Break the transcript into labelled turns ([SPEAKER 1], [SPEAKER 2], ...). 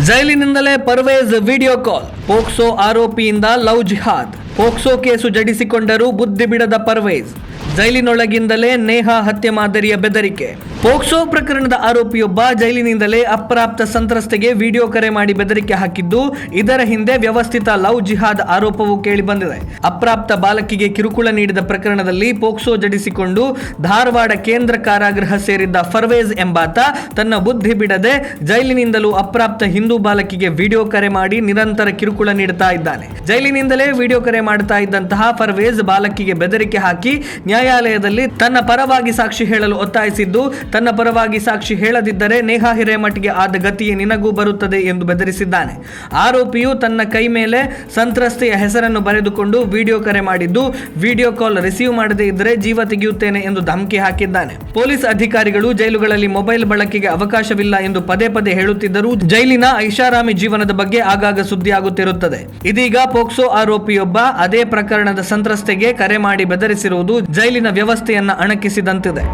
[SPEAKER 1] ಜೈಲಿನಿಂದಲೇ Parvez video call. POCSO ಆರೋಪಿಯಿಂದ love ಜಿಹಾದ್. POCSO case ಜಡಿಸಿಕೊಂಡರೂ ಬುದ್ಧಿ ಬಿಡದ ಪರ್ವೇಜ್. ಜೈಲಿನೊಳಗಿಂದಲೇ ನೇಹಾ ಹತ್ಯೆ ಮಾದರಿಯ ಬೆದರಿಕೆ. ಪೋಕ್ಸೋ ಪ್ರಕರಣದ ಆರೋಪಿಯೊಬ್ಬ ಜೈಲಿನಿಂದಲೇ ಅಪ್ರಾಪ್ತ ಸಂತ್ರಸ್ತೆಗೆ ವಿಡಿಯೋ ಕರೆ ಮಾಡಿ ಬೆದರಿಕೆ ಹಾಕಿದ್ದು, ಇದರ ಹಿಂದೆ ವ್ಯವಸ್ಥಿತ ಲವ್ ಜಿಹಾದ್ ಆರೋಪವು ಕೇಳಿಬಂದಿದೆ. ಅಪ್ರಾಪ್ತ ಬಾಲಕಿಗೆ ಕಿರುಕುಳ ನೀಡಿದ ಪ್ರಕರಣದಲ್ಲಿ ಪೋಕ್ಸೋ ಜಡಿಸಿಕೊಂಡು ಧಾರವಾಡ ಕೇಂದ್ರ ಕಾರಾಗೃಹ ಸೇರಿದ್ದ ಪರ್ವೇಜ್ ಎಂಬಾತ ತನ್ನ ಬುದ್ಧಿ ಬಿಡದೆ ಜೈಲಿನಿಂದಲೂ ಅಪ್ರಾಪ್ತ ಹಿಂದೂ ಬಾಲಕಿಗೆ ವಿಡಿಯೋ ಕರೆ ಮಾಡಿ ನಿರಂತರ ಕಿರುಕುಳ ನೀಡುತ್ತಾ ಇದ್ದಾನೆ. ಜೈಲಿನಿಂದಲೇ ವಿಡಿಯೋ ಕರೆ ಮಾಡುತ್ತಾ ಇದ್ದಂತಹ ಪರ್ವೇಜ್ ಬಾಲಕಿಗೆ ಬೆದರಿಕೆ ಹಾಕಿ ನ್ಯಾಯಾಲಯದಲ್ಲಿ ತನ್ನ ಪರವಾಗಿ ಸಾಕ್ಷಿ ಹೇಳಲು ಒತ್ತಾಯಿಸಿದ್ದು, ತನ್ನ ಪರವಾಗಿ ಸಾಕ್ಷಿ ಹೇಳದಿದ್ದರೆ ನೇಹಾ ಹಿರೇಮಠಿಗೆ ಆದ ಗತಿಯೇ ನಿನಗೂ ಬರುತ್ತದೆ ಎಂದು ಬೆದರಿಸಿದ್ದಾನೆ. ಆರೋಪಿಯು ತನ್ನ ಕೈ ಮೇಲೆ ಸಂತ್ರಸ್ತೆಯ ಹೆಸರನ್ನು ಬರೆದುಕೊಂಡು ವಿಡಿಯೋ ಕರೆ ಮಾಡಿದ್ದು, ವಿಡಿಯೋ ಕಾಲ್ ರಿಸೀವ್ ಮಾಡದೇ ಇದ್ದರೆ ಜೀವ ತೆಗೆಯುತ್ತೇನೆ ಎಂದು ಧಮಕಿ ಹಾಕಿದ್ದಾನೆ. ಪೊಲೀಸ್ ಅಧಿಕಾರಿಗಳು ಜೈಲುಗಳಲ್ಲಿ ಮೊಬೈಲ್ ಬಳಕೆಗೆ ಅವಕಾಶವಿಲ್ಲ ಎಂದು ಪದೇ ಪದೇ ಹೇಳುತ್ತಿದ್ದರೂ ಜೈಲಿನ ಐಷಾರಾಮಿ ಜೀವನದ ಬಗ್ಗೆ ಆಗಾಗ ಸುದ್ದಿಯಾಗುತ್ತಿರುತ್ತದೆ. ಇದೀಗ ಪೋಕ್ಸೋ ಆರೋಪಿಯೊಬ್ಬ ಅದೇ ಪ್ರಕರಣದ ಸಂತ್ರಸ್ತೆಗೆ ಕರೆ ಮಾಡಿ ಬೆದರಿಸಿರುವುದು ಜೈಲಿನ ವ್ಯವಸ್ಥೆಯನ್ನ ಅಣಕಿಸಿದಂತಿದೆ.